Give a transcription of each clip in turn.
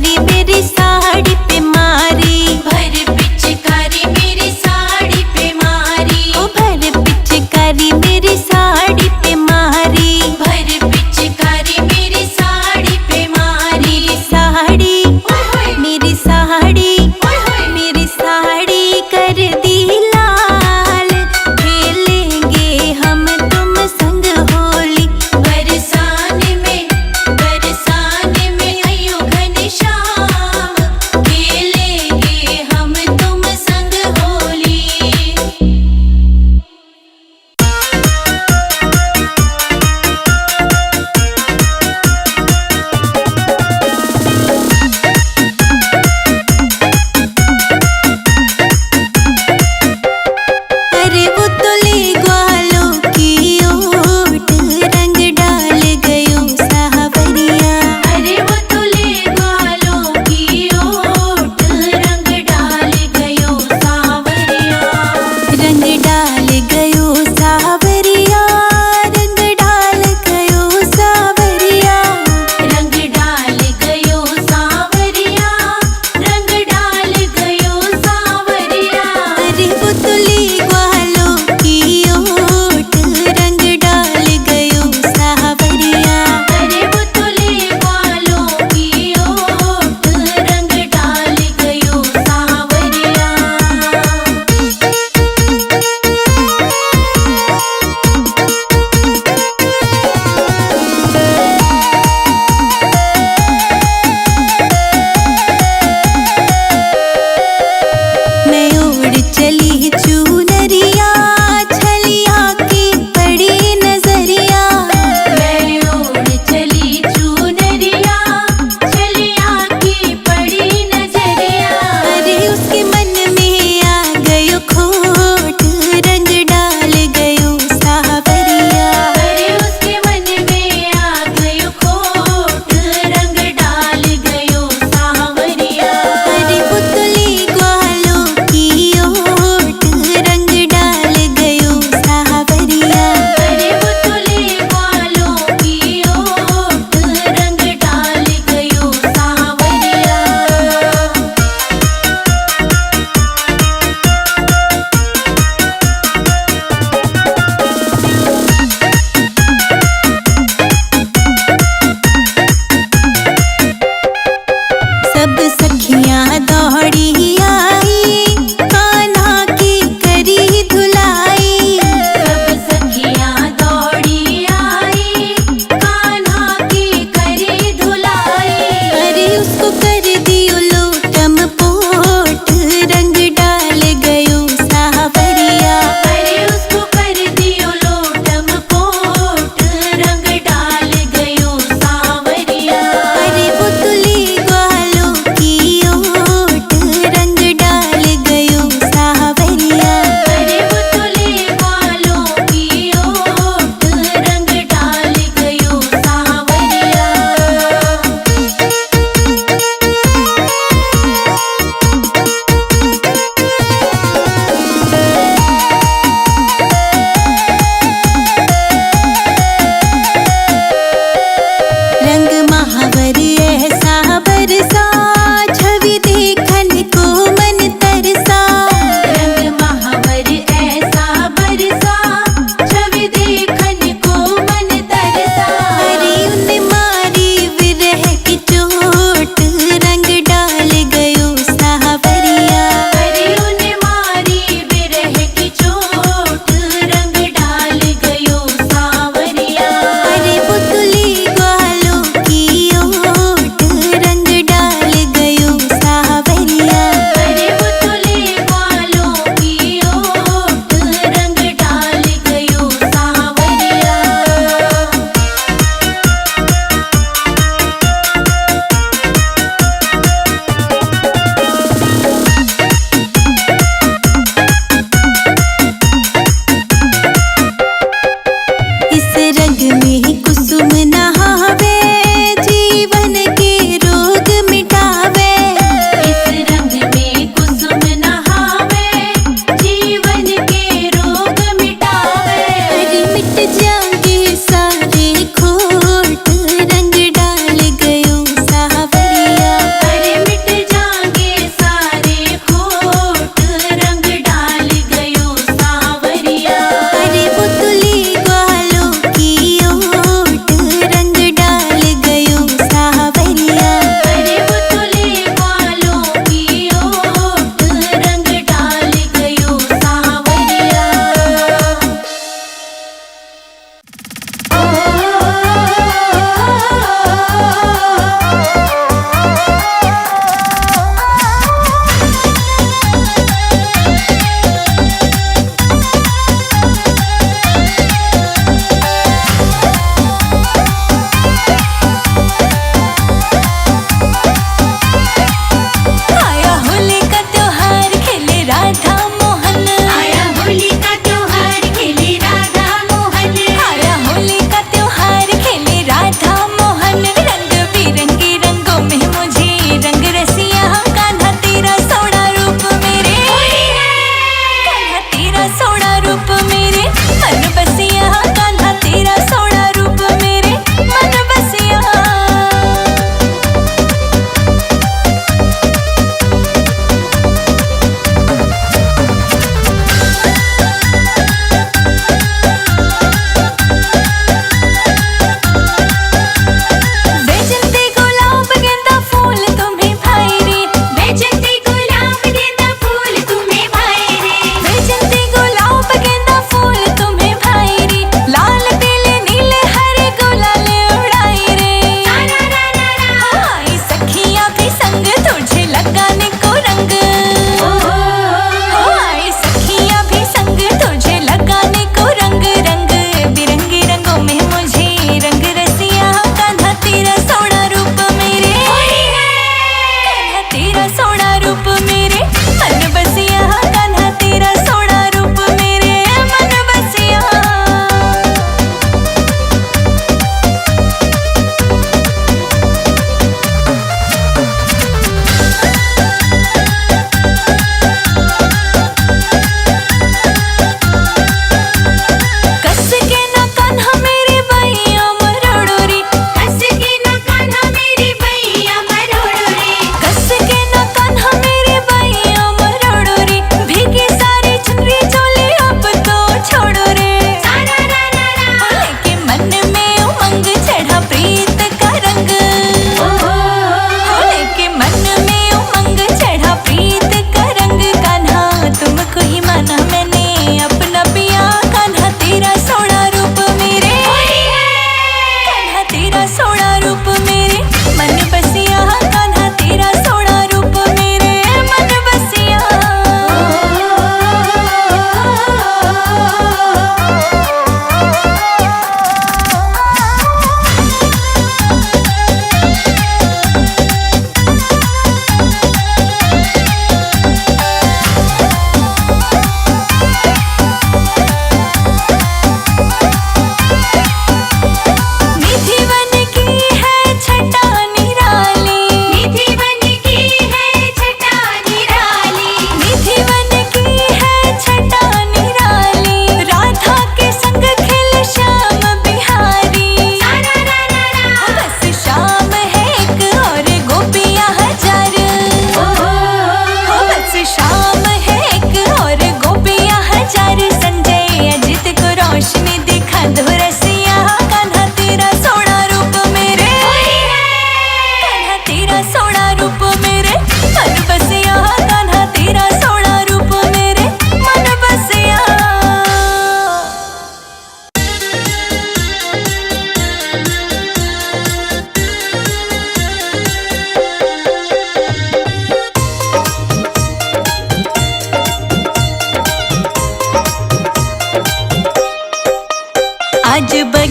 पिचकारी मेरी साड़ी पे मारी, भर पिचकारी मेरी साड़ी पे मारी, ओ भर पिचकारी मेरी साड़ी पे मारी, भर पिचकारी मेरी साड़ी पे मारी। साड़ी ओए होए, मेरी साड़ी ओए होए, मेरी साड़ी कर दी लाल, खेलेंगे हम तुम संग होली। बरसाने में अयो घनश्याम,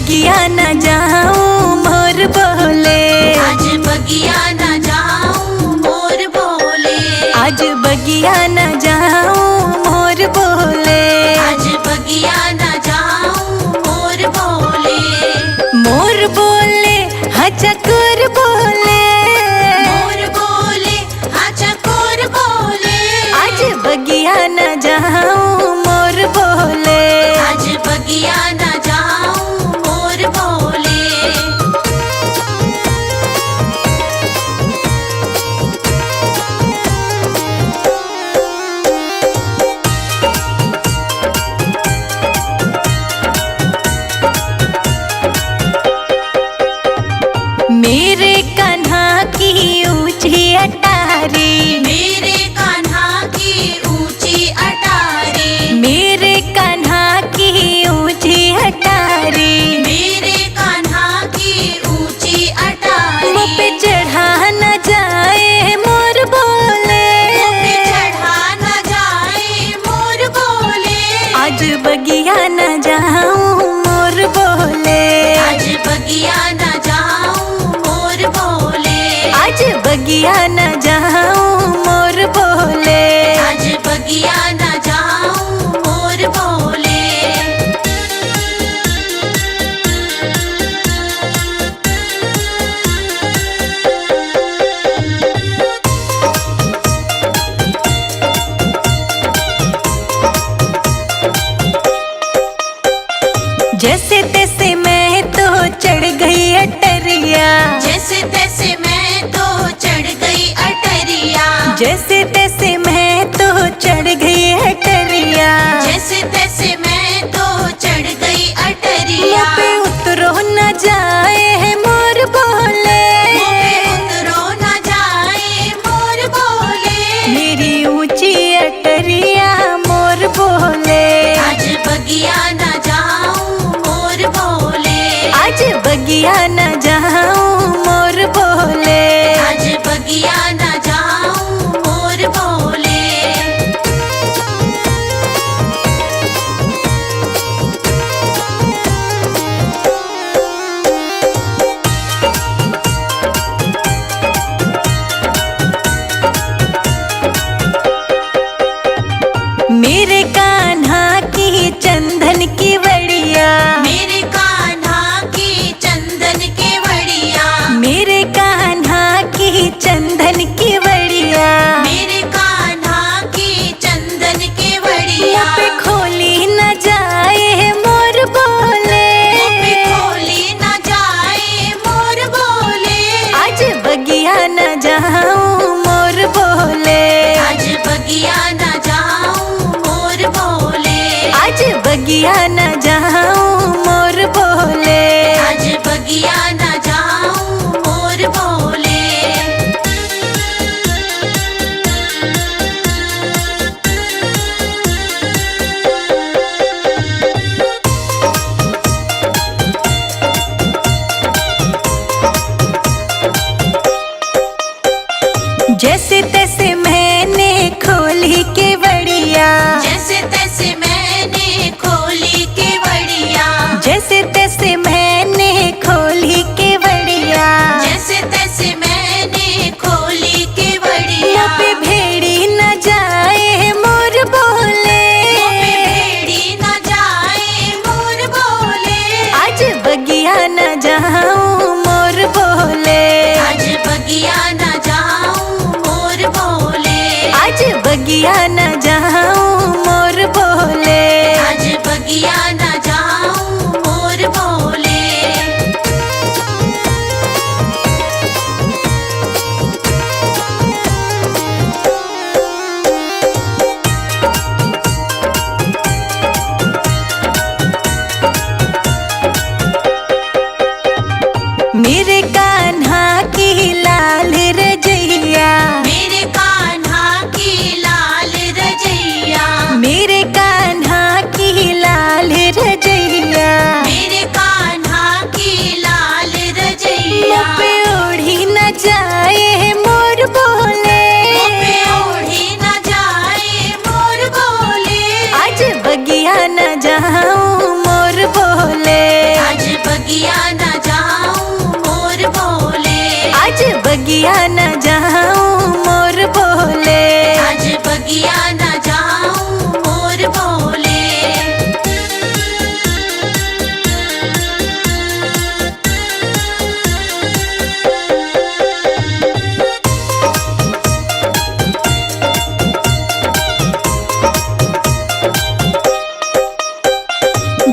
बगिया न जाऊं मोर बोले, आज बगिया न जाऊं मोर बोले, आज बगिया न जाऊं मोर बोले, आज बगिया न जाऊं मोर बोले, मोर बोले हाँ चकोर बोले, मोर बोले हाँ चकोर बोले, आज बगिया न जाऊं मोर बोले, आज बगिया न जाऊं मोर बोले। मेरे कान्हा की ऊंची अटारी, मेरे कान्हा की ऊंची अटारी, मेरे कान्हा की ऊंची अटारी, मेरे कान्हा की ऊंची अटारी, मुँह पे चढ़ा न जाए मोर बोले, मुँह पे चढ़ा न जाए मोर बोले, आज बगिया न जाऊं मोर बोले, आज बगिया न जाऊं मोर बोले, आज बगिया न जाऊं मोर बोले, आज बगिया न जाऊं मोर बोले। जैसे तैसे मैं तो चढ़ गई अटरिया, जैसे तैसे मैं तो चढ़ गई अटरिया, जैसे तैसे मैं तो चढ़ गई अटरिया, जैसे तैसे मैं तो चढ़ गई अटरिया, मुँह पे उतरो न जाए मोर बोले, मुँह पे उतरो न जाए मोर बोले, मेरी ऊंची अटरिया मोर बोले, आज बगिया न जाऊं मोर बोले, आज बगिया न जाऊं मोर बोले, आज बगिया न जाऊं मोर बोले। मेरे कान्हा की चंदन की वड़िया, मेरे कान्हा की चंदन के वड़िया, मेरे कान्हा की चंदन की वड़िया, मेरे कान्हा की चंदन के वड़िया, मुँह पे खोली न जाए मोर बोले, मुँह पे खोली न जाए मोर बोले, आज बगिया न जाऊं मोर बोले, आज बगिया न जाऊं मोर बोले, आज बगिया न जाऊं मोर बोले, आज बगिया न जाऊं मोर बोले। जैसे तैसे मैंने खोली के वड़िया, जैसे तैसे मैंने खोली के वड़िया, जैसे तैसे मैंने खोली के वड़िया, जैसे तैसे मैंने खोली के वड़िया, मुँह पे भेड़ी न जाए मोर बोले, मुँह पे भेड़ी न जाए मोर बोले, आज बगिया न जाऊं मोर बोले, आज बगिया न जाऊं मोर बोले, आज बगिया न बगिया न जाऊं मोर बोले। आज बगिया न जाऊं मोर बोले।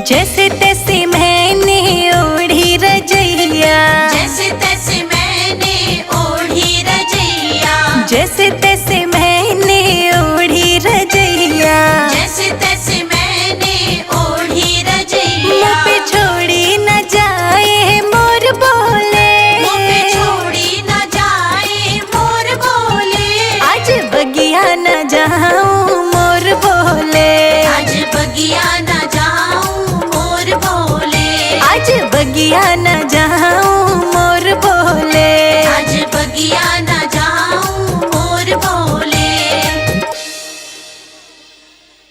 जैसे तैसे मैंने ओढ़ी रजैया, जैसे तैसे मैंने ओढ़ी रजैया। जैसे तैसे मैंने ओढ़ी रजैया, जैसे तैसे मैंने ओढ़ी मुँह रजैया। पे छोड़ी न जाए मोर बोले। मुँह पे छोड़ी न जाए मोर बोले। आज बगिया न जाऊं मोर बोले। आज बगिया न जाऊं मोर बोले। आज बगिया न जाऊं मोर बोले। आज बगिया न जाऊं मोर बोले।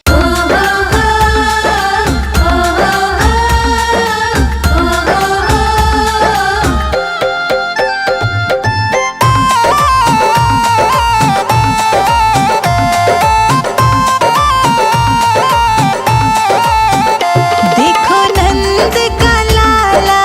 ओ हो हो, ओ हो हो, ओ हो देखो नंद का लाला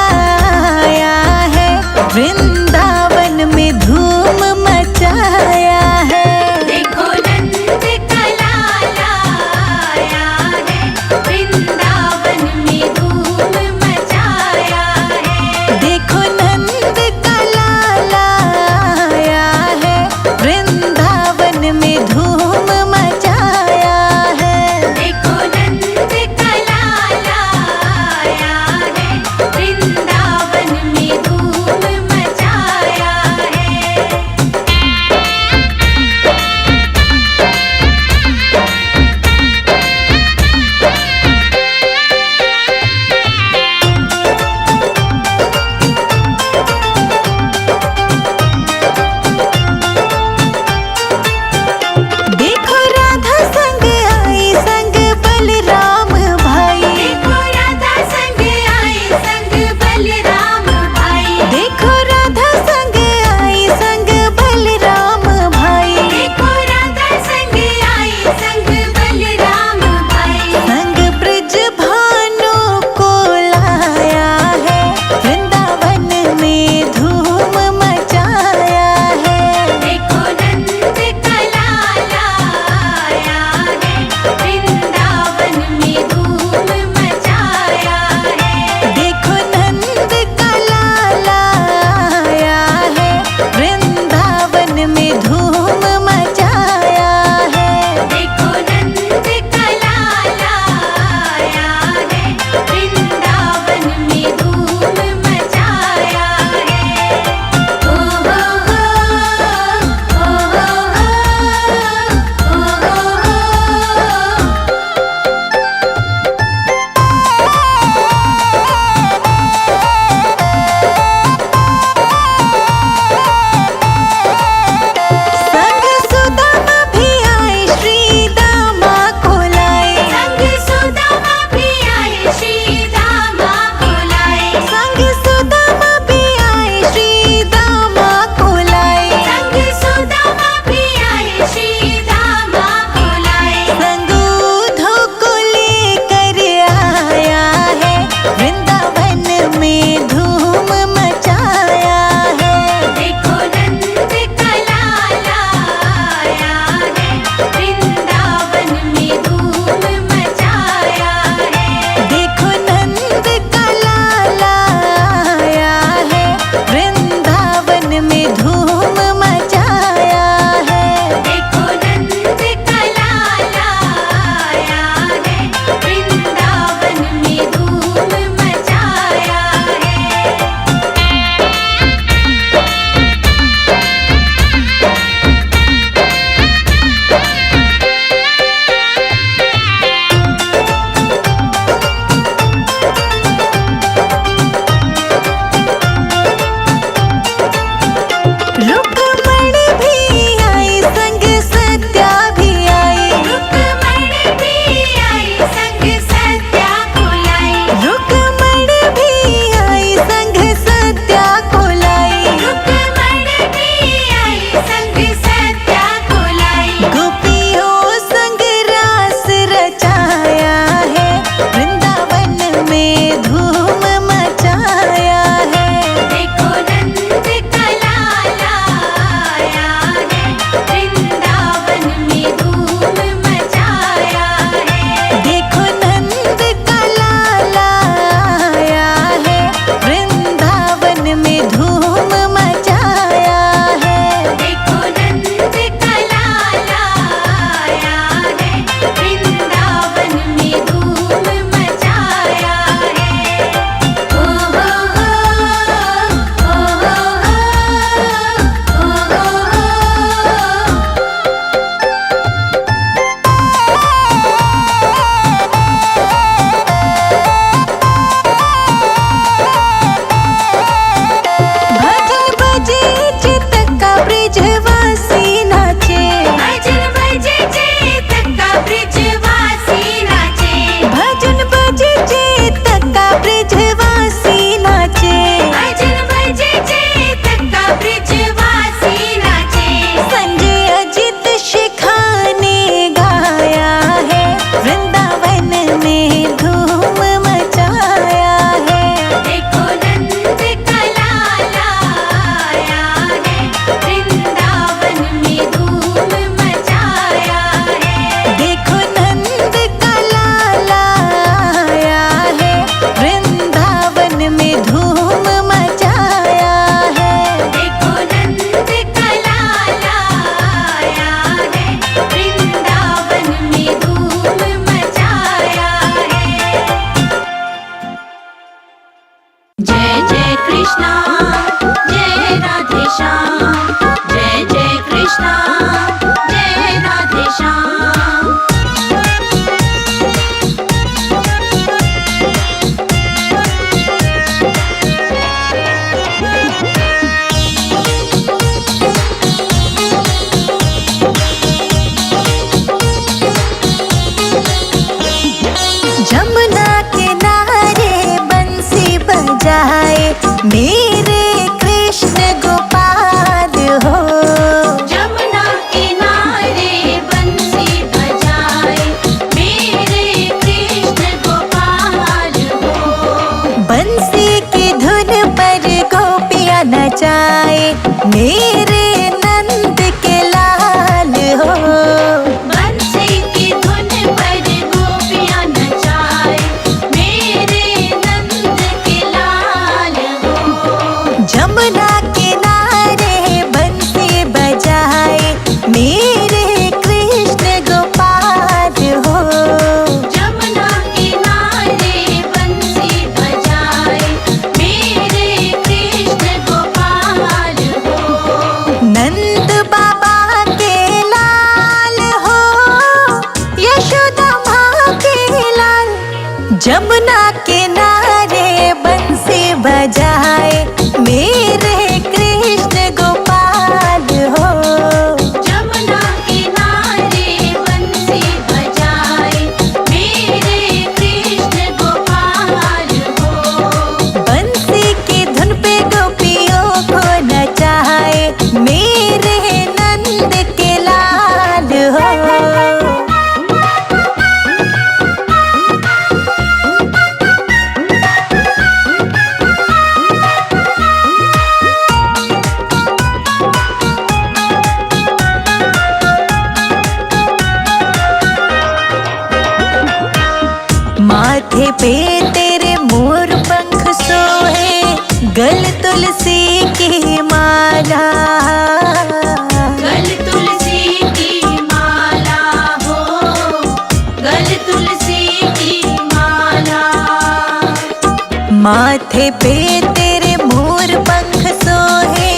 माथे पे तेरे मोर पंख सोहे,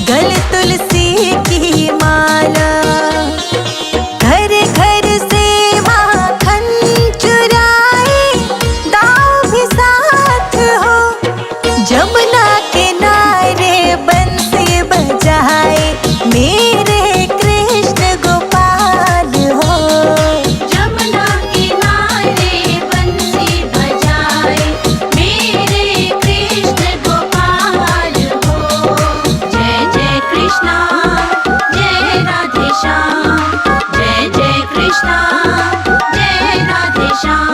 गल तुलसी की माला। घर घर से माखन चुराए, दाव भी साथ हो। जमुना किनारे बंसी बजाए, मेरे कृष्ण गोपाल हो। जमुना किनारे बंसी बजाए, मेरे कृष्ण गोपाल हो। जय जय कृष्णा, जय राधे श्याम। जय जय कृष्णा, जय राधे श्याम।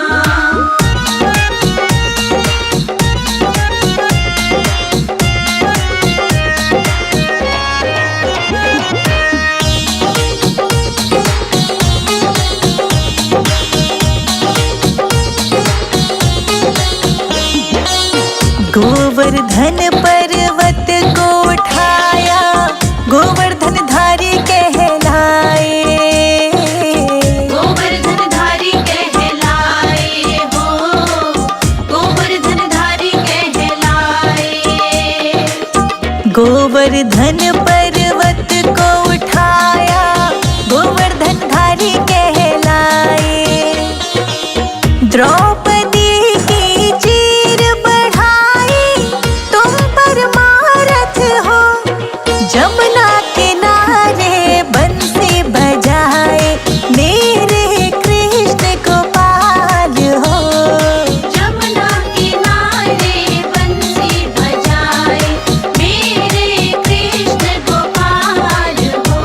गोवर्धन पर्वत को उठाया, गोवर्धन धारी कहलाए। गोवर्धन धारी कहलाए हो, गोवर्धन धारी कहलाए। गोवर्धन पर्वत को उठाया, गोवर्धन धारी कहलाए। द्रौपदी की चीर बढ़ाई, तुम परमारथ हो। जमुना किनारे बंसी बजाए, मेरे कृष्ण गोपाल हो। जमुना किनारे बंसी बजाए, मेरे कृष्ण गोपाल हो।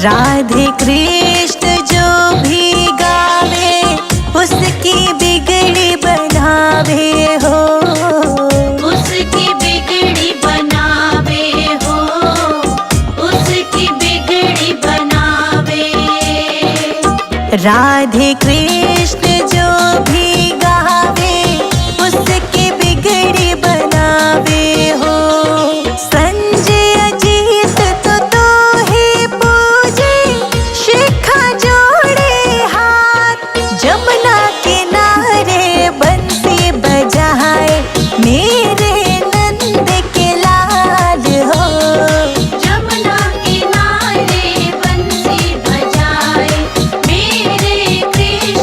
राधे कृष्ण जो भी गावे, उसकी बिगड़ी बनावे हो। उसकी बिगड़ी बनावे हो, उसकी बिगड़ी बनावे। राधे कृष्ण जो भी गावे, उसकी बिगड़ी बनावे हो। संजय अजीत तो ही पूजे, शिखा जोड़े हाथ। जमुना किनारे बंसी बजाए, मेरे नंद के लाल हो। जमुना किनारे बंसी बजाए, मेरे कृष्ण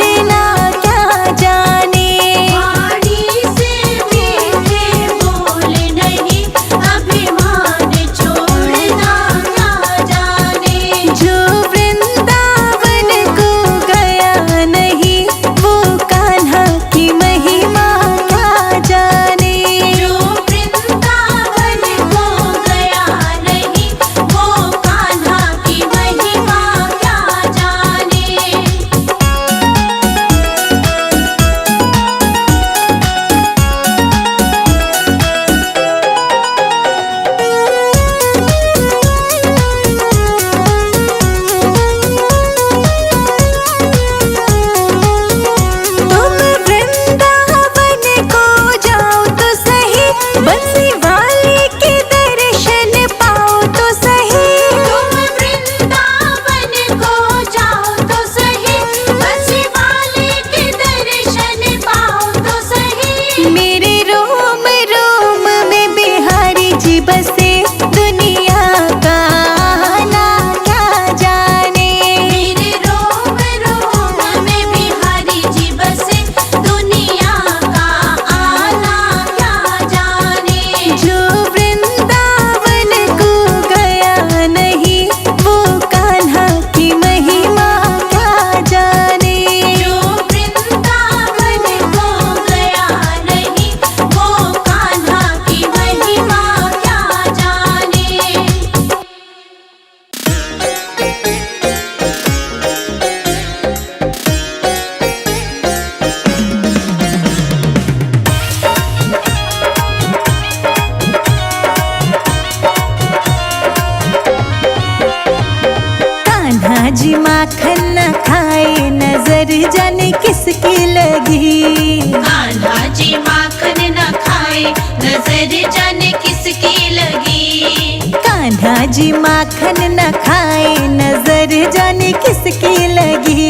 छोड़ना क्या जाने। वाणी से मीठे बोल नहीं, अभिमान छोड़ना क्या जाने। जो वृंदावन को गया नहीं, वो कान्हा की महिमा क्या जाने। जो वृंदावन को गया नहीं, वो कान्हा की महिमा क्या जाने। तुम वृंदावन को जाओ तो सही, बंसी वाले के दर्शन पाओ तो सही। तुम वृंदावन को जाओ तो सही, बंसी वाले के दर्शन पाओ तो सही। मेरे रोम रोम में बिहारी जी बसे, दुनिया का आना क्या जाने। मेरे रोम रोम में बिहारी जी बसे, दुनिया का आना क्या जाने। जो वृंदावन को गया नहीं, वो कान्हा की महिमा क्या जाने। जो वृंदावन को गया नहीं, वो कान्हा की महिमा क्या जाने। कान्हा जी माखन न खाए, नजर जाने किसकी लगी। कान्हा जी माखन न खाए, नजर जाने किसकी लगी। कान्हा जी माखन न खाए, नजर जाने किसकी लगी।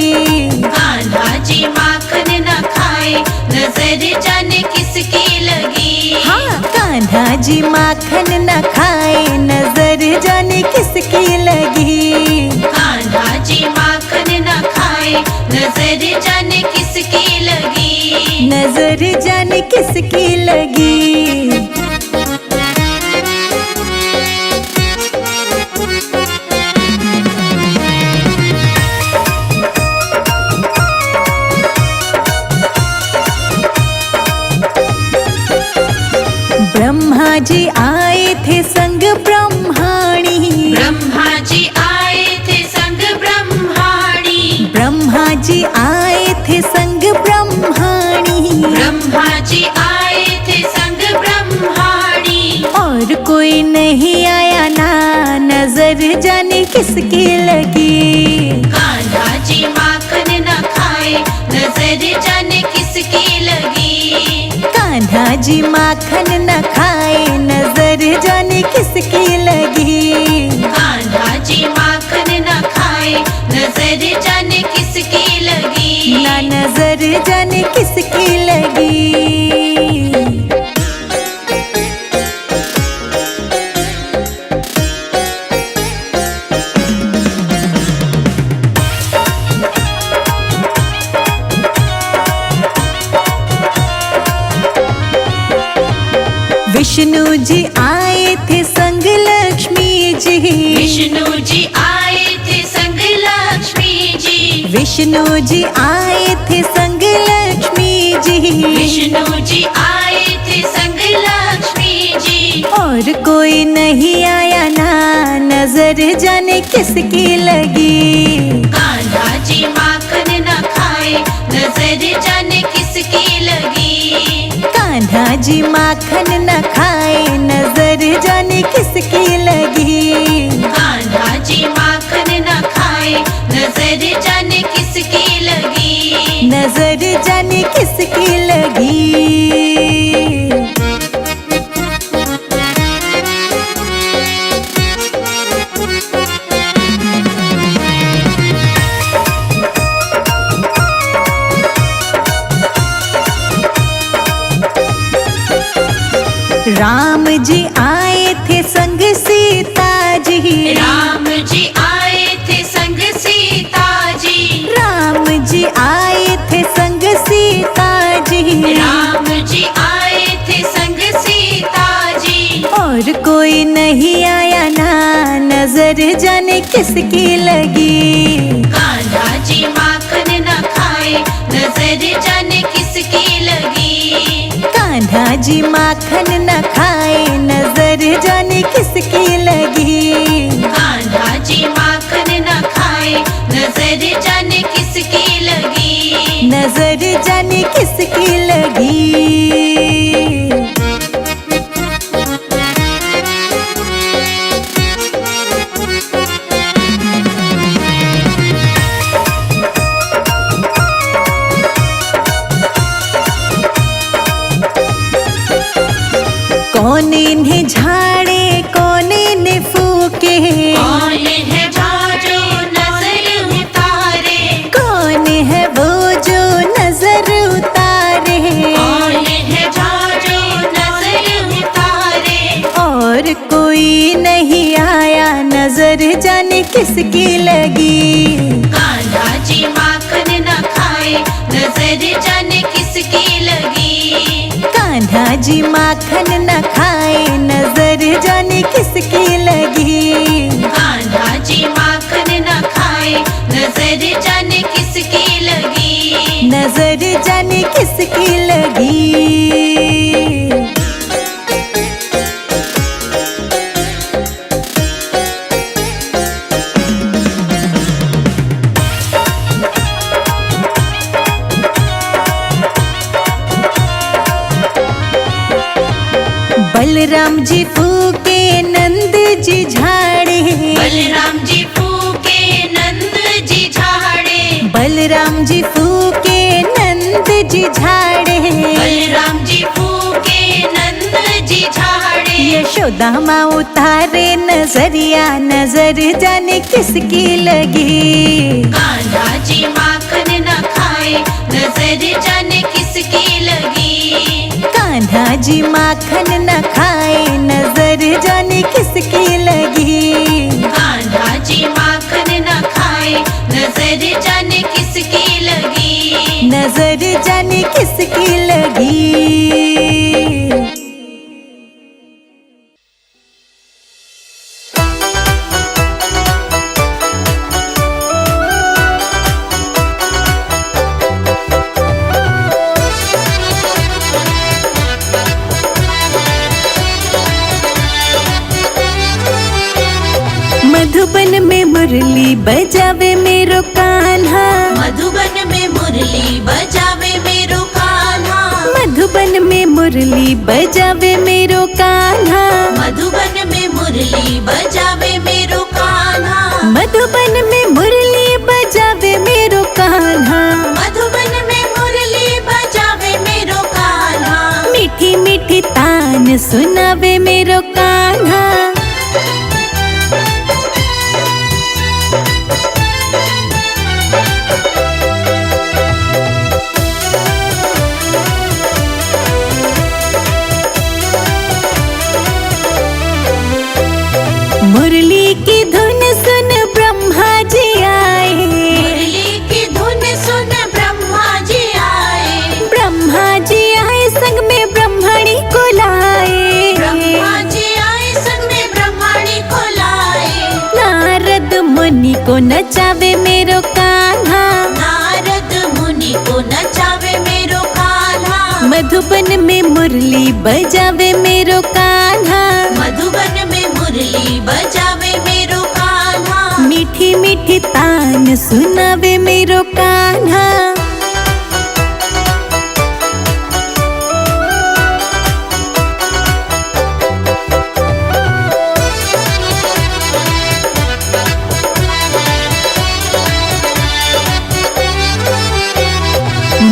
कान्हा जी माखन न खाए, नजर जाने किसकी लगी। हाँ, कान्हा जी माखन न खाए, नजर जाने किसकी लगी। कान्हा जी माखन न खाए, नजर जाने किसकी लगी। नजर जाने किसकी लगी। ब्रह्मा जी आए थे संग ब्रह्माणी। ब्रह्मा जी आए थे संग ब्रह्माणी। ब्रह्मा जी आए थे संग ब्रह्माणी। ब्रह्मा जी आए थे संग ब्रह्माणी। और कोई नहीं आया ना, नजर जाने किसकी लगी। कान्हा जी माखन न खाए, नजर जाने किसकी लगी। कान्हा जी माखन न खाए, नजर जाने किसकी लगी। कान्हा जी माखन न खाए, नजर जाने किसकी लगी। ना नजर जाने किसकी लगी। विष्णु जी आए थे संग लक्ष्मी जी। विष्णु जी आए थे संग लक्ष्मी जी। विष्णु जी आए थे संग लक्ष्मी जी। विष्णु जी आए थे संग लक्ष्मी जी। और कोई नहीं आया ना, नजर जाने किसकी लगी। कान्हा जी माखन न खाए, नजर जाने किसकी लगी। कान्हा जी माखन न खाए, नजर जाने किसकी लगी। कान्हा जी माखन न खाए, नजर जाने किसकी लगी। नजर जाने किसकी लगी। राम जी आए थे संग सीता जी। राम जी आए थे संग सीता जी। राम जी आए थे नहीं आया ना, नजर जाने किसकी लगी। कान्हा जी माखन न खाए, नजर जाने किसकी लगी। कान्हा जी माखन न खाए, नजर जाने किसकी लगी। कान्हा जी माखन न खाए, नजर जाने किसकी लगी। नजर जाने किसकी लगी। कौन इन्हें झाड़े, कौन इन्हें फूके। कौन है जो नजर उतारे। कौन है वो जो नजर उतारे। कौन है जो नजर उतारे। और कोई नहीं आया, नजर जाने किसकी लगी। कान्हा जी माखन न खाए, नजर जाने किसकी लगी। कान्हा जी माखन न खाए, नजर जाने किसकी लगी। कान्हा जी माखन न खाए, नजर जाने किसकी लगी। नजर जाने किसकी लगी। बलराम जी फूके, नंद जी झाड़े। बलराम जी फूके, नंद जी झाड़े। बलराम जी फूके, नंद जी झाड़े। बलराम जी फूके, नंद जी झाड़े। यशोदा माँ उतारे नजरिया, नजर जाने किसकी लगी। कान्हा जी माखन न खाए, नजर जाने किसकी लगी। कान्हा जी माखन न खाए, नजर जाने किसकी लगी। कान्हा जी माखन न खाए, नजर जाने किसकी लगी। नजर जाने किसकी लगी। मधुबन में मुरली बजावे मेरो कान्हा। मधुबन में मुरली बजावे मेरो कान्हा। मधुबन में मुरली बजावे मेरो कान्हा। मधुबन में मुरली बजावे मेरो कान्हा। मधुबन में मुरली बजावे मेरो कान्हा। मधुबन में मुरली बजावे मेरो कान्हा। मीठी मीठी तान सुनावे मेरो कान्हा। मुरली की धुन सुन ब्रह्मा जी आए। मुरली की धुन सुन ब्रह्मा जी आए। ब्रह्मा जी आए, संग में ब्रह्मणी को लाए। ब्रह्मा जी आए, संग में ब्रह्मणी को लाए। नारद मुनि को नचावे मेरो कान्हा। नारद मुनि को नचावे मेरो कान्हा। मधुबन में मुरली बजावे मेरो कान्हा। मधुबन में मुरली बजावे मेरो कान्हा। मीठी मीठी तान सुनावे मेरो कान्हा।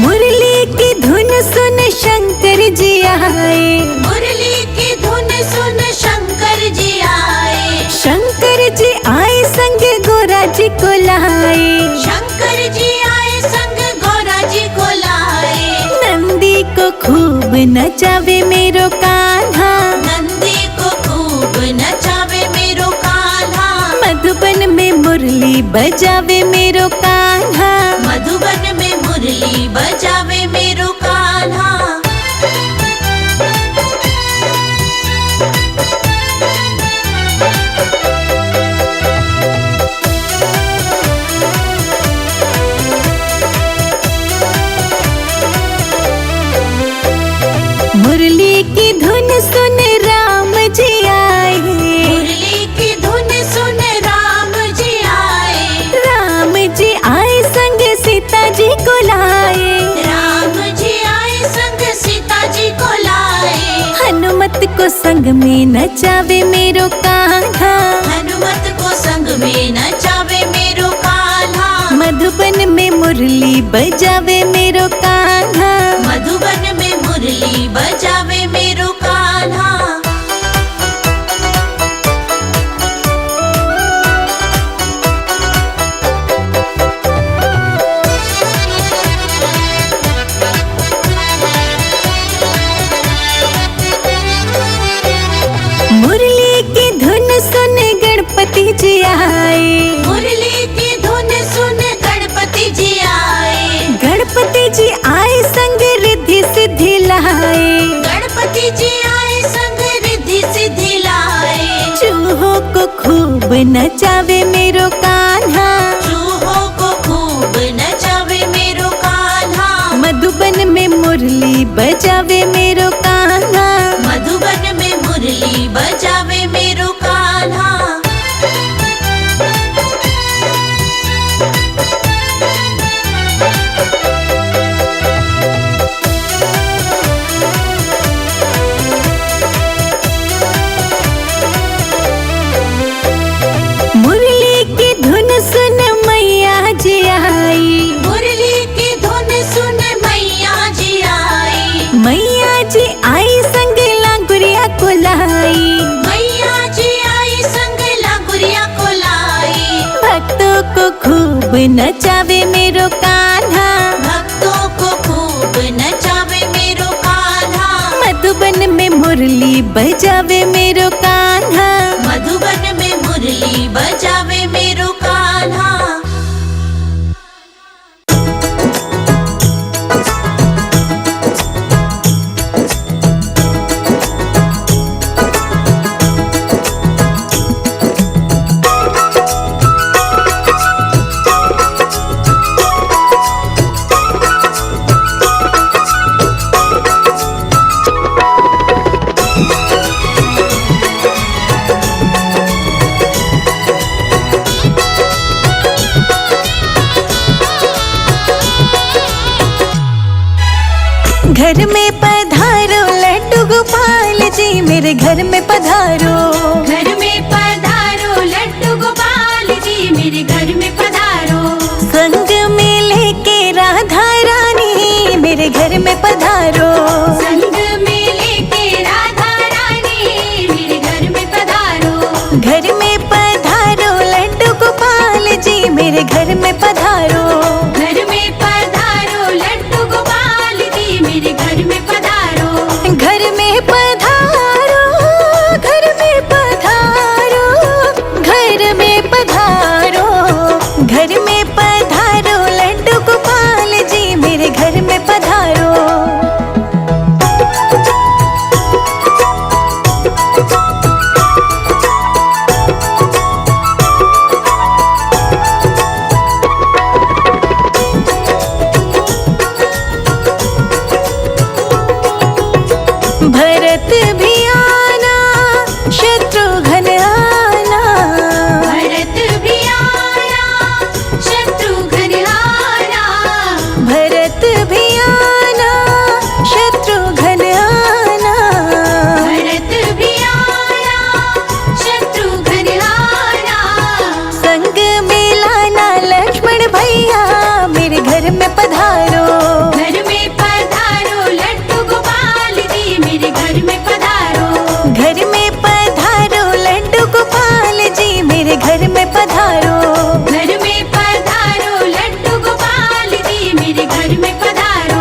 मुरली की धुन सुन शंकर जी आए। मुरली की धुन सुन शंकर जी आए। शंकर जी आए, संग गोरा जी को लाए। शंकर जी आए, संग गौरा जी को लाए। नंदी को खूब नचावे मेरो कान्हा। नंदी को खूब नचावे मेरो कान्हा। मधुबन में मुरली बजावे मेरो कान्हा। मधुबन में मुरली बजावे मेरो कान्हा। संग में नचावे मेरो कान्हा, हनुमत को संग में नचावे मेरो कान्हा। मधुबन में मुरली बजावे मेरो कान्हा, मधुबन में मुरली बजावे मेरो कान्हा। मुरली की धुन सुन गणपति जी आए, मुरली की धुन सुन गणपति जी आए। गणपति जी आए संग रिद्धि सिद्धि लाए, गणपति जी आए संग रिद्धि सिद्धि लाए। चूहों को खूब नचावे मेरो कान्हा, चूहों को खूब नचावे मेरो कान्हा। मधुबन में मुरली बजावे मेरो कान्हा, मधुबन में मुरली बजावे मेरो कान्हा। मुरली की धुन सुन मैया जी आई, मुरली की धुन सुन मैया जी आई। मैया जी आई संग लांगुरिया को लाई, मैया जी आई संग लांगुरिया को लाई। भक्तों को खूब नचावे मेरो कान्हा, भक्तों को खूब नचावे मेरो कान्हा। मधुबन में मुरली बजावे मेरो कान्हा, मधुबन में मुरली बजावे मेरो कान्हा। घर में पधारो लड्डू गोपाल जी, मेरे घर में पधारो। घर में पधारो लड्डू गोपाल जी, मेरे घर में पधारो। संग में लेके राधा रानी, मेरे घर में पधारो। संग में लेके राधा रानी, मेरे घर में पधारो। घर में पधारो लड्डू गोपाल जी, मेरे घर में पधारो। घर में पधारो लड्डू गोपाल जी, मेरे घर में पधारो। घर में पधारो, घर में पधारो, घर में पधारो। घर में पधारो लड्डू गोपाल जी, मेरे घर में पधारो। भरत भी आना, शत्रुघ्न आना। भरत भी आया, शत्रुघ्न आया। भरत भी आना, शत्रुघ्न आना। भरत भी आया, शत्रुघ्न आया। संग में लाना लक्ष्मण भैया, मेरे घर में पधारो। घर में पधारो लड्डू गोपाल जी, मेरे घर में पधारो। घर में पधारो लड्डू गोपाल जी, मेरे घर में पधारो। घर में पधारो लड्डू गोपाल जी, मेरे घर में पधारो।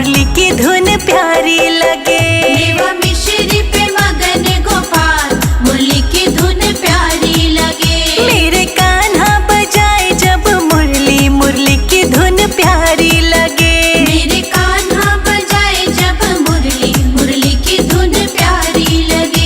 मुरली की धुन प्यारी लगे। मेवा मिश्री पे मगन गोपाल, मुरली की धुन प्यारी लगे। मेरे कान्हा बजाए जब मुरली, मुरली की धुन प्यारी लगे। मेरे कान्हा बजाए जब मुरली, मुरली की धुन प्यारी लगे।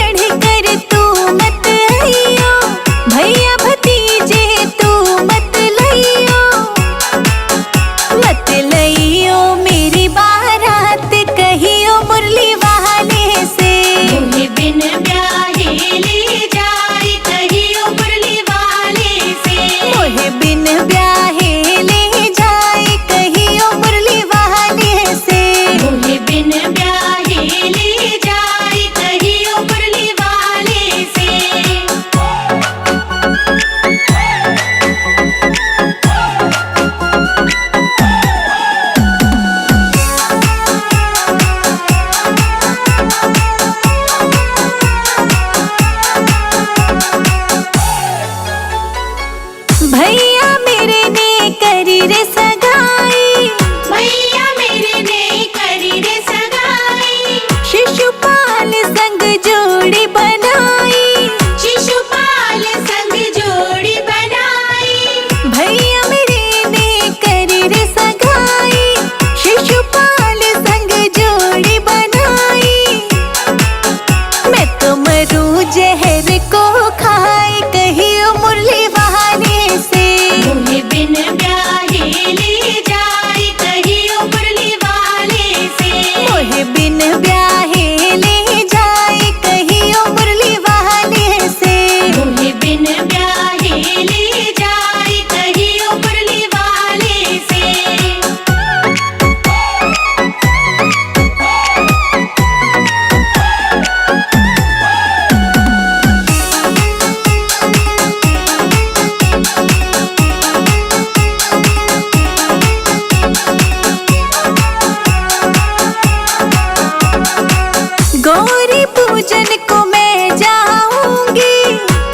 चढ़ कर तू मत आइयो, भैया भतीजे तू मत लइयो, मत लइयो मेरी बारात कहियो मुरली वाले से। मोहे बिन ब्याहे ले जाए कहियो मुरली वाले से। मोहे बिन ब्याहे ले जाए कहियो मुरली वाले से। मोहे बिन ब्याहे ले जाए कहियो मुरली वाले से। भैया मेरे ने करी रे सगाई, भैया मेरे ने करी रे सगाई। शिशुपाल संग जोड़ी बनाई, शिशुपाल संग जोड़ी बनाई। भैया मेरे ने करी रे सगाई, शिशुपाल संग जोड़ी बनाई। मैं तो मरूं जहर को खाए कहियो मुरली वाले से। मोहे बिन ब्याहे ले जाए कहियो मुरली वाले से। मोहे बिन ब्याहे ले जाए कहियो मुरली वाले से। मोहे बिन ब्याहे ले जाए कहियो मुरली वाले से। गौरी पूजन को मैं जाऊंगी,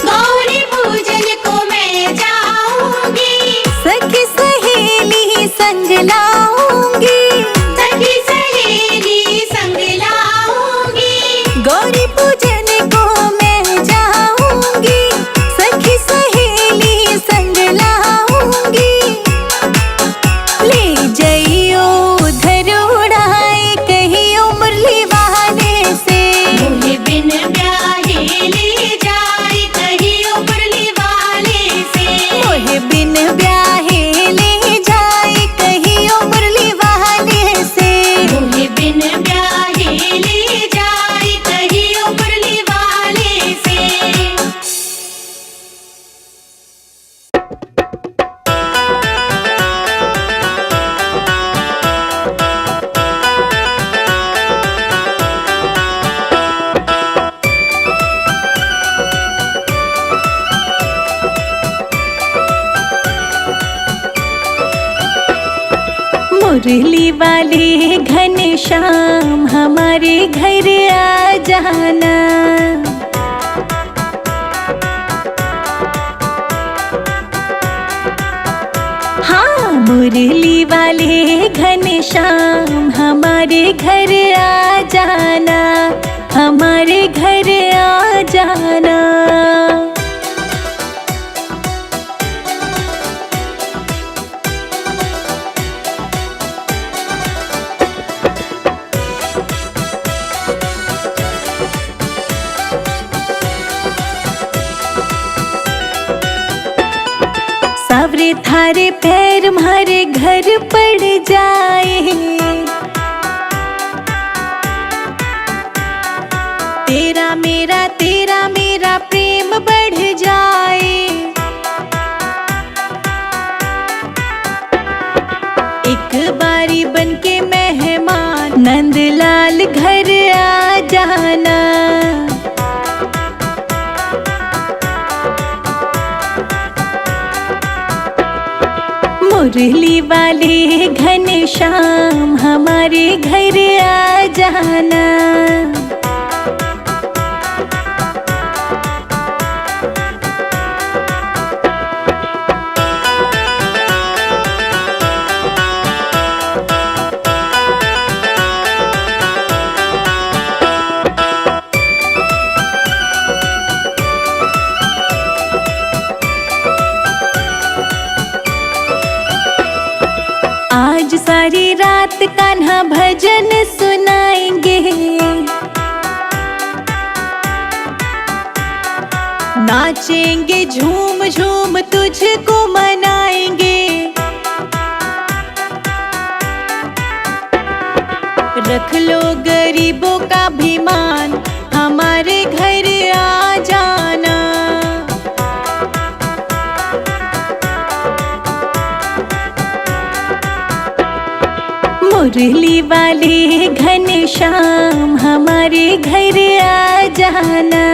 गौरी पूजन को मैं जाऊंगी। सखी सहेली संग लाऊंगी। सखी सहेली संग लाऊंगी। गौरी पूजन को मैं जाऊंगी, सखी सहेली संग लाऊंगी। ले जाइयो उधर उड़ाए कहियो मुरली वाले से। मोहे बिन ब्याहे ले जाए कहियो मुरली वाले से। मोहे बिन ब्याहे ले जाए कहियो मुरली वाले से। मोहे बिन ब्याहे ले जाए कहियो मुरली वाले से। मुरली वाले घनश्याम हमारे घर आ जाना। हाँ मुरली वाले घनश्याम हमारे घर आ जाना, हमारे घर आ जाना। सावरे थारे पैर मारे घर पड़ जाए, तेरा मेरा प्रेम बढ़ जाए। एक बारी बनके मेहमान नंदलाल घर आ जाना। मुरली वाले घनश्याम हमारे घर आ जाना। आज सारी रात कान्हा भजन सुनाएंगे, नाचेंगे झूम झूम तुझको मनाएंगे, रख लो गरीबों का भी मान, हमारे घर आ जाना। मुरली वाले घनश्याम हमारे घर आ जाना।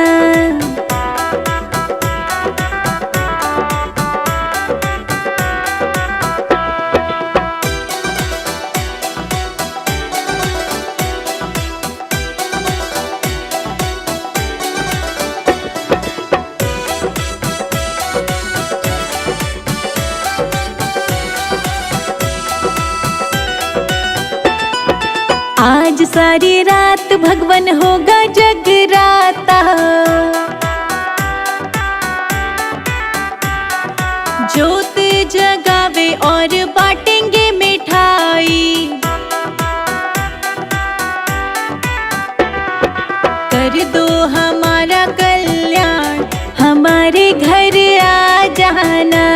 आज सारी रात भगवन होगा जगराता, जोत जगावे और बांटेंगे मिठाई। कर दो हमारा कल्याण, हमारे घर आ जाना।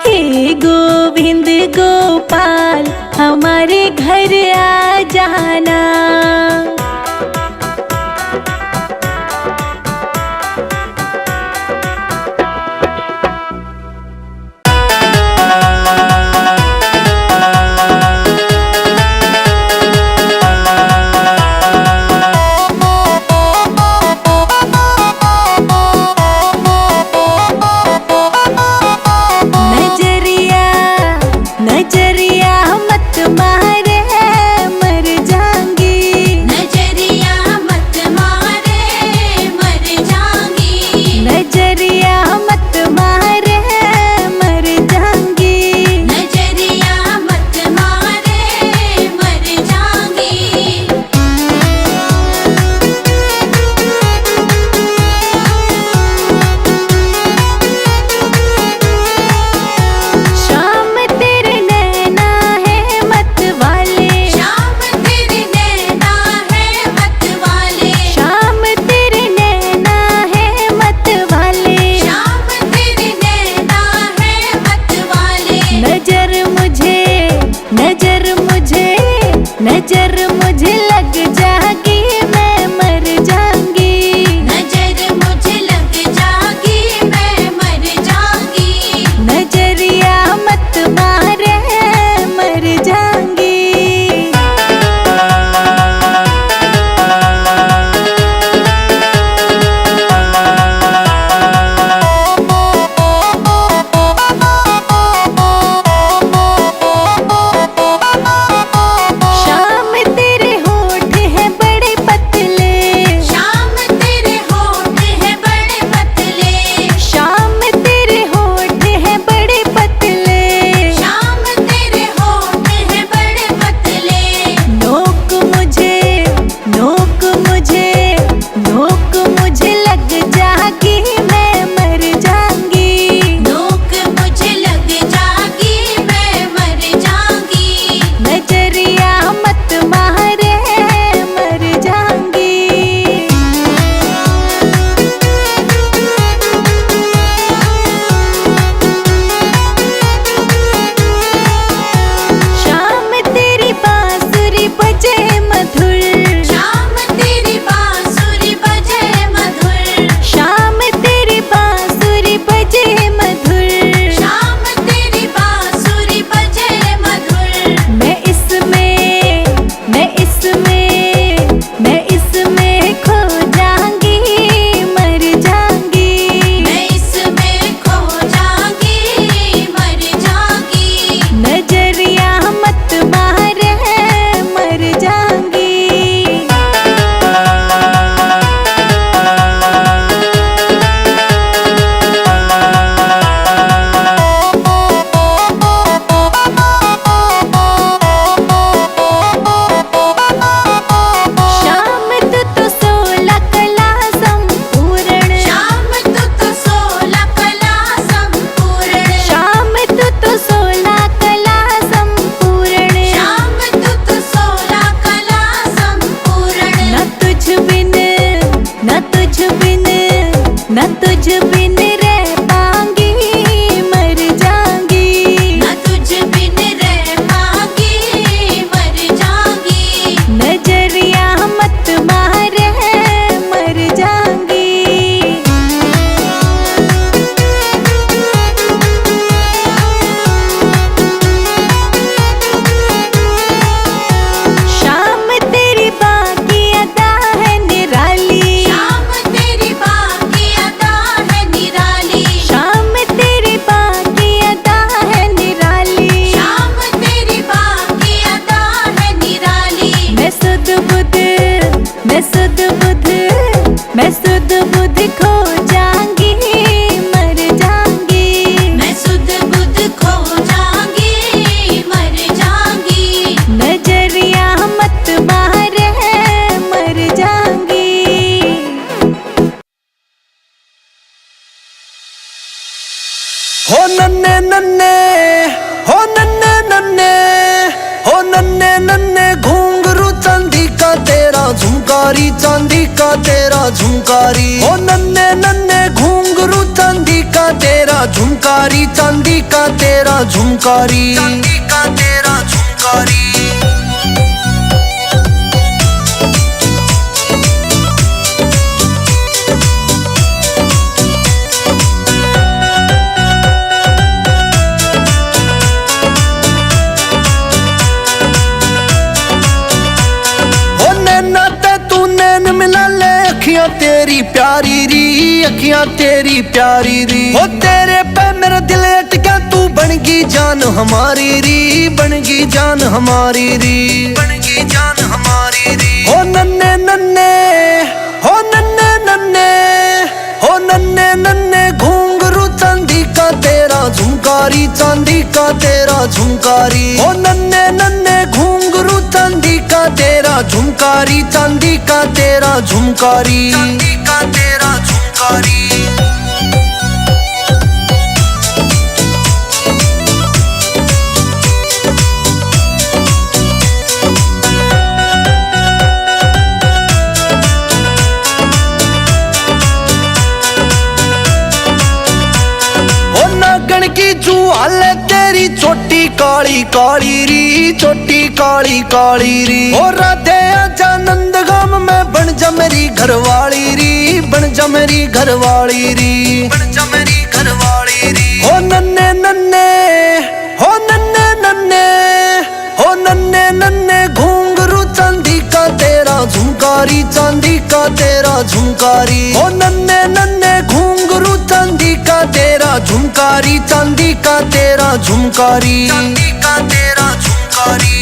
हे गोविंद गोपाल हमारे घर आ जाना। नजरिया मत मारे, मर जाऊंगी। नन्ने हो नन्ने नन्ने हो नन्ने नन्ने घुंघरू चांदी का तेरा झुमकारी चांदी का तेरा झुमकारी हो नन्ने नन्ने घुंघरू चांदी का तेरा झुमकारी चांदी का तेरा झुमकारी चांदी का तेरा झुमकारी अखियां तेरी प्यारी री अखियां तेरी प्यारी री हो तेरे पे मेरा दिल अटका तू बन गई जान हमारी री बन गई जान हमारी री बन गई जान हमारी री हो नन्ने नन्ने हो नन्ने नन्ने हो नन्ने नन्ने घुंघरू चांदी का तेरा झुमकारी चांदी का तेरा झुमकारी हो नन्ने नन्ने घुंघरू चांदी का तेरा झुमकारी चांदी का तेरा झुमकारी चांदी का तेरा झुमकारी की जुआल तेरी छोटी काली काली री छोटी काली काली री और राधे आजा नंदगाम में बन जा मेरी घरवाली री बन जा मेरी घरवाली री बन जा मेरी घरवाली री हो नन्ने नन्ने हो नन्ने नन्ने हो नन्ने नन्ने घुंघरू चांदी का तेरा झुमकारी चांदी का तेरा झुमकारी हो नन्ने नन्ने घुंघरू चांदी का तेरा झुमकारी चांदी का तेरा झुमकारी चांदी का तेरा झुमकारी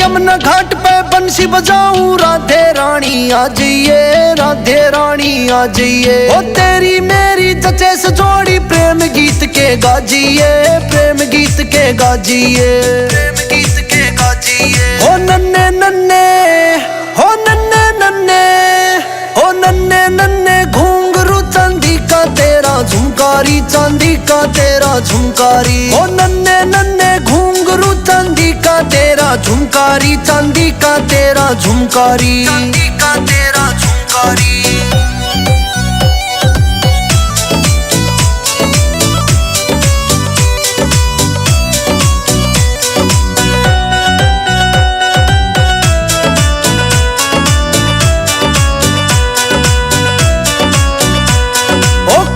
यमुना घाट पे बंसी बजाऊं राधे रानी आ जाइए राधे रानी आ जाइए ओ तेरी मेरी जचे से जोड़ी प्रेम गीत के गाजिए प्रेम गीत के गाजिए प्रेम गीत के गाजिए ओ नन्ने नन्ने हो नन्ने नन्ने हो नन्ने नन्ने घुंघरू चांदी का तेरा झुमकारी चांदी का तेरा झुमकारी हो नन्ने नन्ने घुंघरू चांदी का तेरा झुमकारी चांदी का तेरा झुमकारी चांदी का तेरा झुमकारी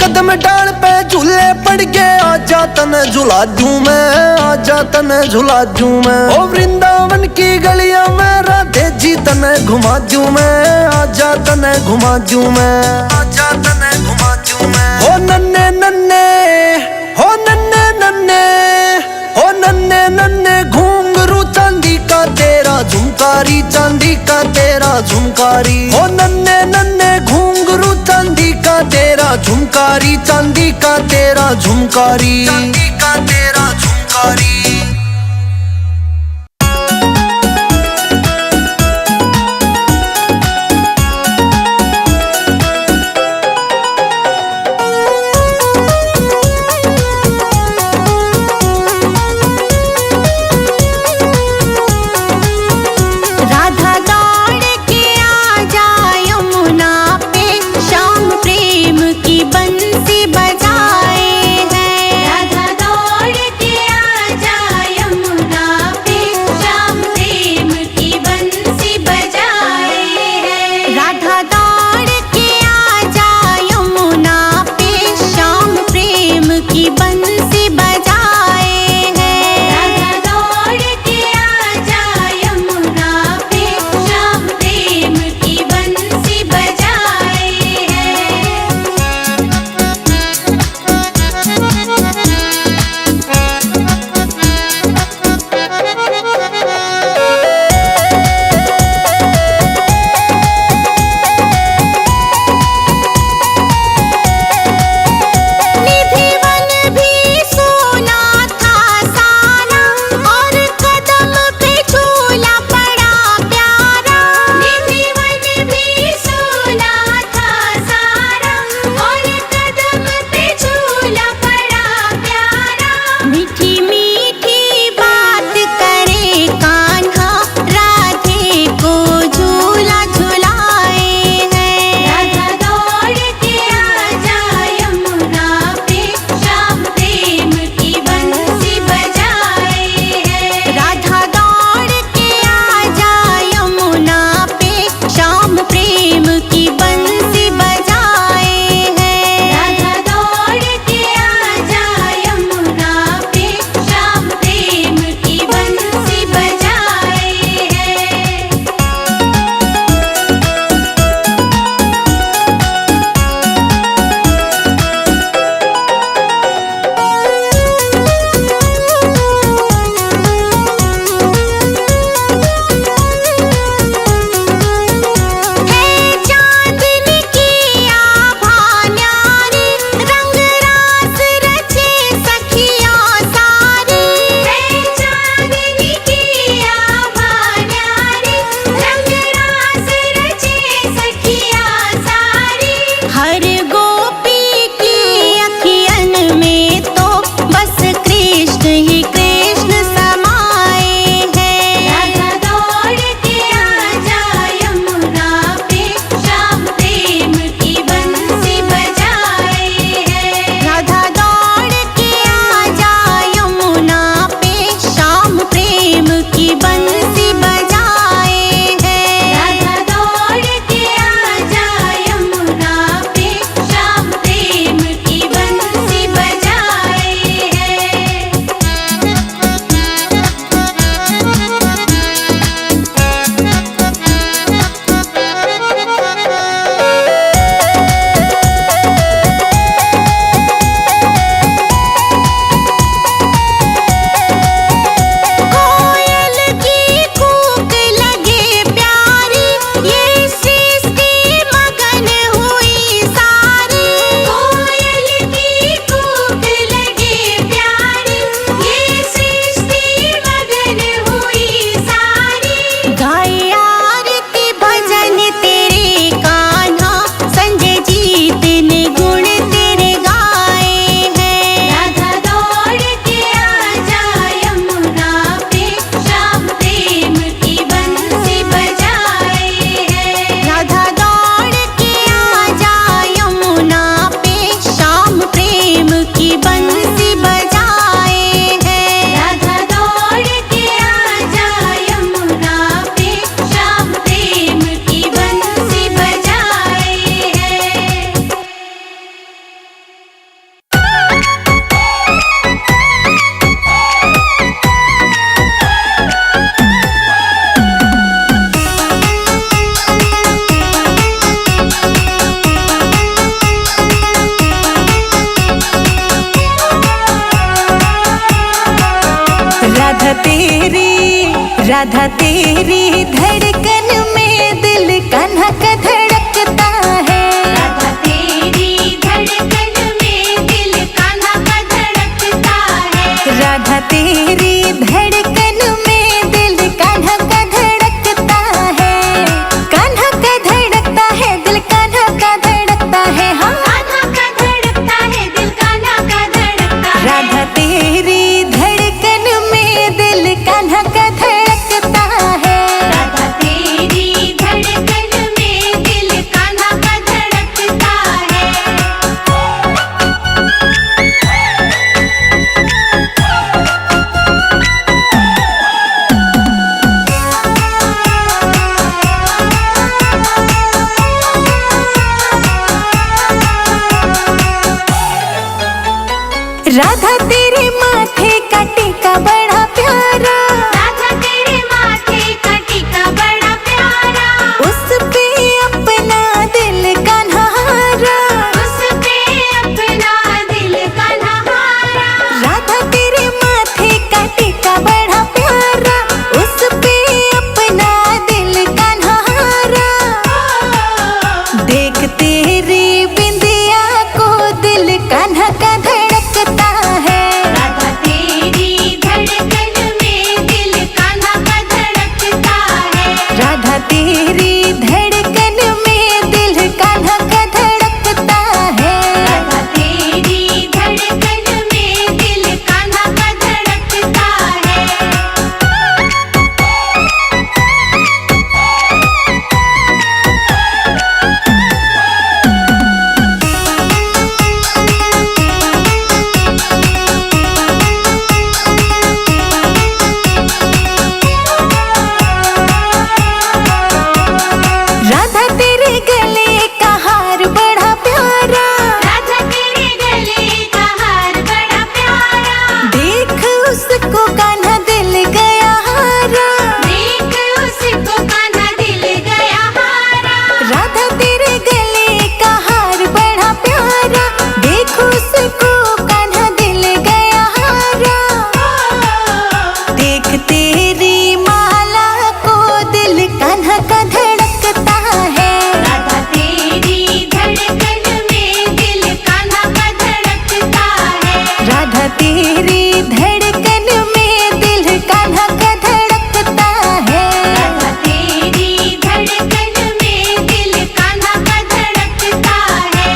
कदम डाल पे झूले पड़ के आजा तने झुला दूं मैं आजा तने झुला दूं मैं ओ वृंदावन की गलियां में राधे जी तने घुमा दूं मैं आजा तने घुमा दूं मैं आजा तने घुमा दूं मैं हो नन्ने नन्ने हो नन्ने नन्ने हो नन्ने नन्ने घुंघरू चांदी का तेरा झुमकारी चांदी का तेरा झुमकारी हो नन्ने नन्ने घुंघरू चांदी का तेरा झुमकारी चांदी का तेरा झुमकारी चांदी का तेरा झुमकारी राधा दौड़ के आ जा राधा तेरी धड़कन में दिल कान्हा का धड़कता है। राधा तेरी धड़कन में दिल कान्हा का धड़कता है। राधा तेरी धड़कन में दिल कान्हा का धड़कता है। कान्हा का धड़कता है दिल कान्हा का धड़कता है। हाँ कान्हा का धड़कता है दिल कान्हा का धड़कता है। राधा तेरी धड़कन में दिल कान्हा का धड़कता है। राधा तेरी धड़कन में दिल कान्हा का धड़कता है। राधा तेरे माथे का टीका बड़ा प्यारा। राधा तेरे माथे का टीका बड़ा प्यारा। उस पे अपना दिल कान्हा हारा। उस पे अपना दिल कान्हा हारा। राधा तेरे माथे का टीका बड़ा प्यारा। उस पे अपना दिल कान्हा हारा। देख तेरी बिंदिया को दिल कान्हा का धड़कता है। राधा तेरी धड़कन में दिल कान्हा का धड़कता है। राधा तेरी धड़कन में दिल कान्हा का धड़कता है। राधा तेरी धड़कन में दिल कान्हा का धड़कता है। राधा तेरे गले का हार बड़ा प्यारा। राधा तेरे गले का हार बड़ा प्यारा। देख उसको कान्हा दिल गया हारा। देख उसको कान्हा दिल गया हारा। राधा तेरे गले का हार बड़ा प्यारा। देख उसको कान्हा दिल गया हारा। देख तेरी माला को दिल कान्हा का धड़कता है। राधा तेरी धड़कन में दिल कान्हा का धड़कता है। राधा तेरी धड़कन में दिल कान्हा का धड़कता है। राधा तेरी धड़कन में दिल कान्हा का धड़कता है।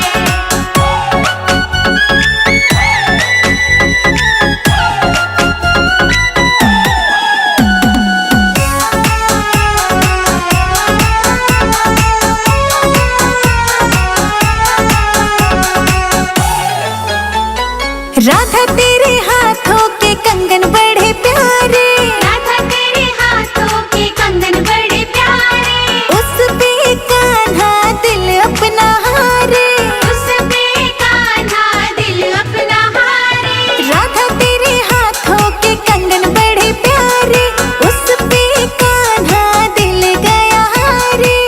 राधा तेरे हाथों के कंगन बड़े प्यारे। राधा तेरे हाथों के कंगन बड़े प्यारे। उस पे कान्हा दिल अपना हारे। उस पे कान्हा दिल अपना हारे। राधा तेरे हाथों के कंगन बड़े प्यारे। उस पे कान्हा दिल गया हारे।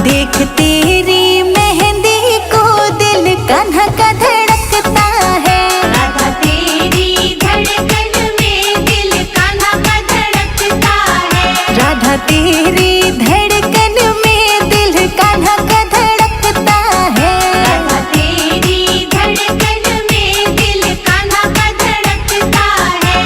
देख तेरी मेहंदी को दिल कान्हा का धड़कता है। राधा तेरी धड़कन में दिल कान्हा का धड़कता है। राधा तेरी धड़कन में दिल कान्हा का धड़कता है। राधा तेरी धड़कन में दिल कान्हा का धड़कता है। राधा तेरी धड़कन में दिल कान्हा का धड़कता है। राधा तेरी धड़कन में दिल कान्हा का धड़कता है। राधा तेरी धड़कन में दिल कान्हा का धड़कता है।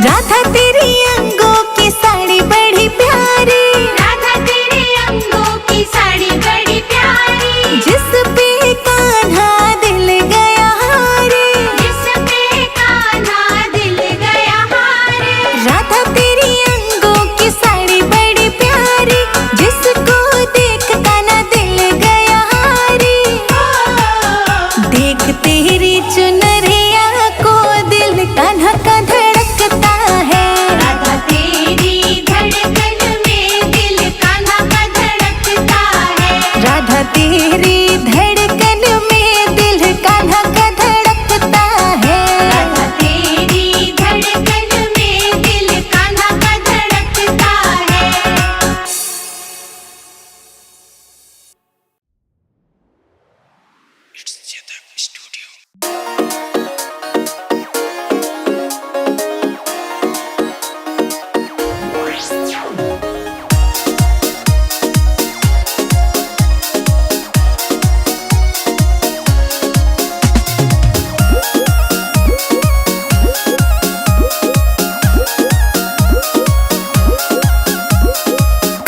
राधा तेरी अंगों की साड़ी बड़ी प्यारी। राधा तेरे अंगों की साड़ी बड़ी प्यारी। जिस पे कान्हा दिल गया हारे। जिस पे कान्हा दिल गया हारे। राधा तेरी अंगों की साड़ी बड़ी प्यारी। जिसको देख कान्हा दिल गया हारे। देख तेरी चुनरिया को दिल कान्हा का धड़कता है। राधा तेरी धड़कन में दिल कान्हा का धड़कता है। राधा तेरी धड़कन में दिल कान्हा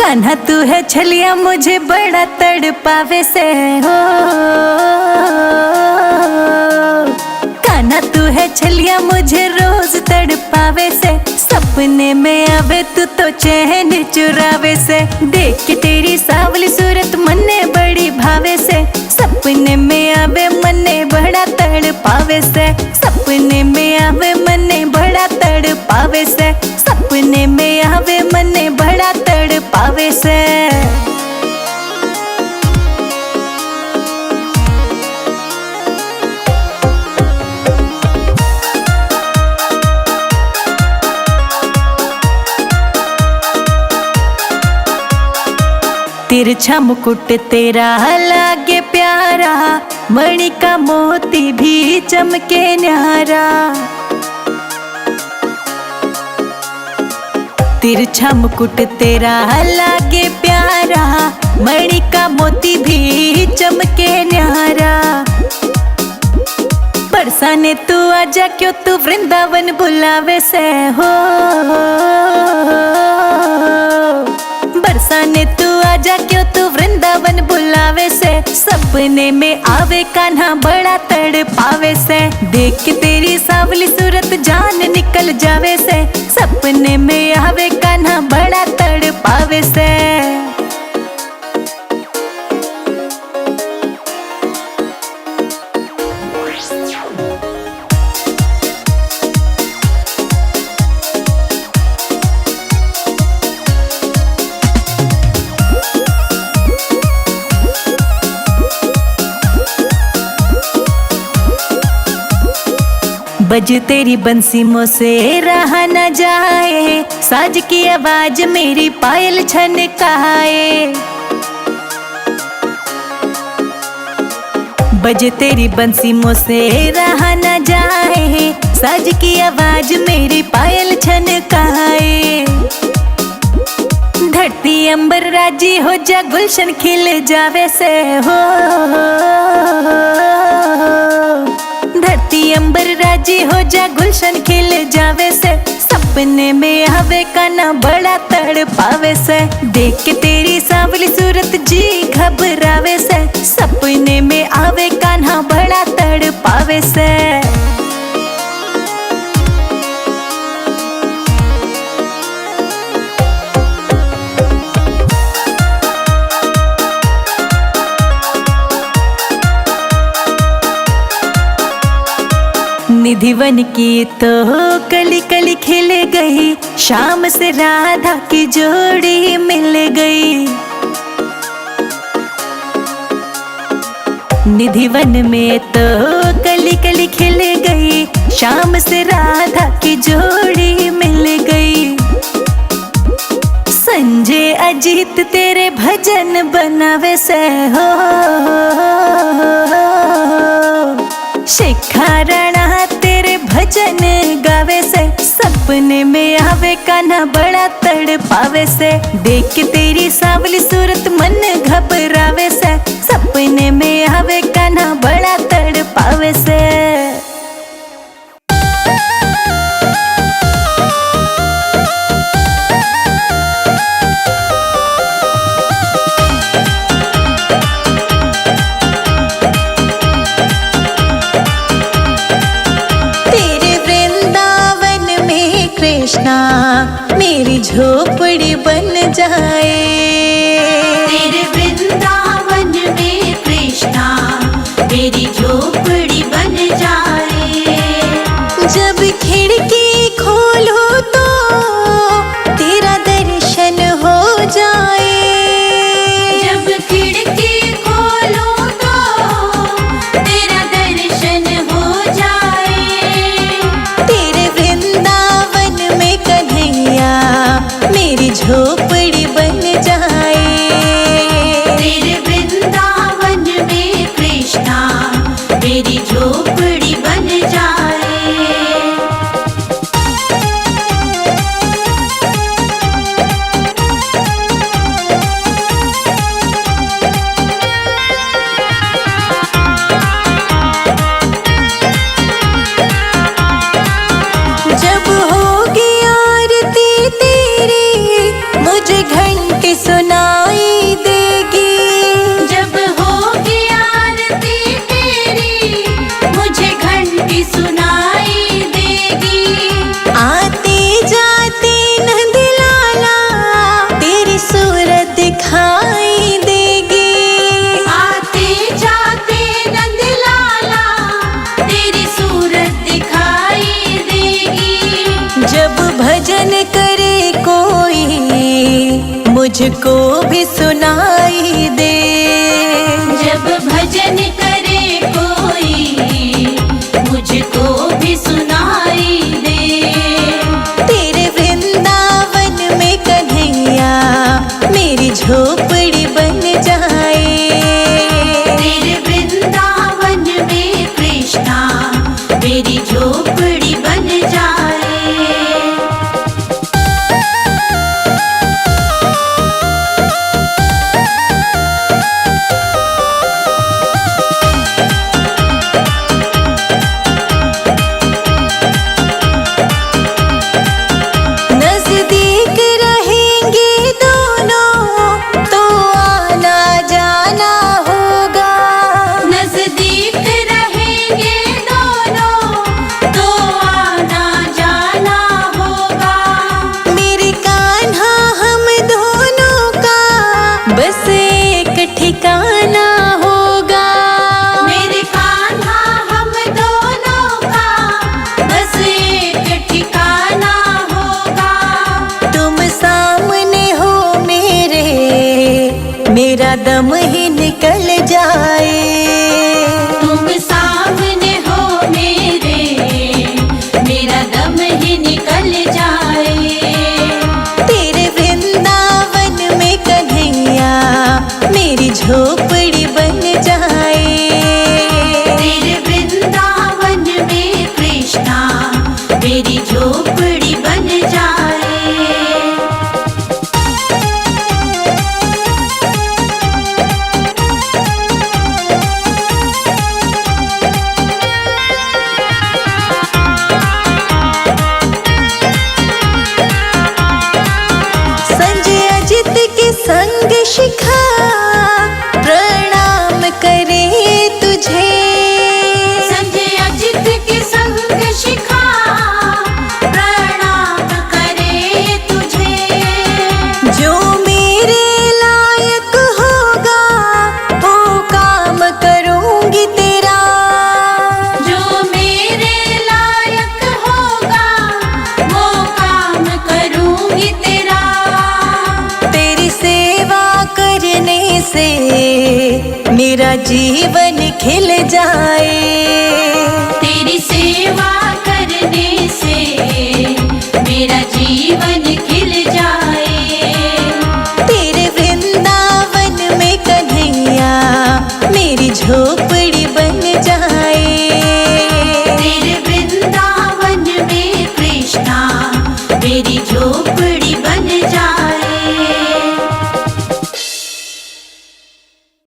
कान्हा तू है छलिया मुझे बड़ा तड़पावे से हो। कान्हा तू है छलिया मुझे रोज तड़पावे से, सपने में आवे तू तो चैन चुरावे से। देख के तेरी सावली सूरत मन्ने बड़ी भावे से, सपने में आवे मन्ने बड़ा तड़पावे से। सपने में आवे मन्ने बड़ा तड़पावे से, सपने में आवे मन्ने बड़ा तड़पावे से। तिरछा मुकुट तेरा लागे प्यारा, मणि का मोती भी चमके न्यारा। तिरछा मुकुट तेरा लागे प्यारा, मणि का मोती भी चमके न्यारा। बरसाने तू आजा क्यों तू वृंदावन बुलावे से हो। बरसाने तू आजा क्यों तू वृंदावन बुलावे से, सपने में आवे कान्हा बड़ा तड़पावे से। देख के तेरी सावली सूरत जान निकल जावे से, सपने में आवे कान्हा बड़ा तड़पावे से। बज तेरी बंसी मुझसे रहा न जाए, साज की आवाज मेरी पायल छनकाए। बज तेरी बंसी मुझसे रहा न जाए, साज की आवाज मेरी पायल छनकाए। धरती अंबर राजी हो जा गुलशन खिल जावे से हो। धरती अंबर राजी हो जा गुलशन खिल जावे से, सपने में आवे कान्हा बड़ा तड़पावे से। देख के तेरी सावली सूरत जी घबरावे से, सपने में आवे कान्हा बड़ा तड़पावे से। निधिवन की तो कली कली खिल गई, शाम से राधा की जोड़ी मिल गई। निधिवन में तो कली कली खिल गई, शाम से राधा की जोड़ी मिल गई। संजय अजीत तेरे भजन बनावे से हो। शिखा राणा तेरे भजन गावे से, सपने में आवे कान्हा बड़ा तड़पावे से। देख के तेरी सावली सूरत मन घबरावे से, सपने में आवे कान्हा बड़ा तड़पावे से। मेरी झोपड़ी बन जाए। तेरे वृंदावन में कृष्णा मेरी झोपड़ी बन जाए। जब खिड़की खोलो तो तेरा दर्शन हो जाए। जब खिड़की खोलो तो तेरा दर्शन हो जाए। तेरे वृंदावन में कन्हैया मेरी झोपड़ी बन जाए। तेरे वृंदावन में कृष्णा मेरी झोपड़ी बन जाए। जब होगी आरती तेरी मुझे घंटी सुन मुझको भी सुनाई दे। जब भजन करे कोई मुझको भी सुनाई दे। तेरे वृंदावन में कन्हैया मेरी झोपड़ी बन जाए। तेरे वृंदावन में कृष्णा मेरी झोपड़ी बन जाए। नजदीक रहेंगे दोनों तो आना जाना होगा। नजदीक रहेंगे दोनों तो आना जाना होगा। मेरे कान्हा हम दोनों का बस एक ठिकाना होगा। मेरे कान्हा हम दोनों का बस एक ठिकाना होगा। तुम सामने हो मेरे, मेरा दम ही निकल जाए। तुम सामने हो मेरे, मेरा दम ही निकल जाए। तेरे वृंदावन में कन्हैया मेरी झोपड़ी बन जाए। तेरे वृंदावन में कृष्णा मेरी झोपड़ी बन जाए। संजय अजित के संग शिखा प्रणाम करे तुझे। संजय अजित के संग शिखा प्रणाम करे तुझे। जो मेरे लायक होगा वो काम करूंगी तेरा। जो मेरे लायक होगा वो काम करूंगी तेरा। तेरी सेवा करने से मेरा जीवन खिल जाए। तेरी सेवा करने से मेरा जीवन खिल जाए। तेरे वृंदावन में कन्हैया मेरी झोपड़ी बन जाए।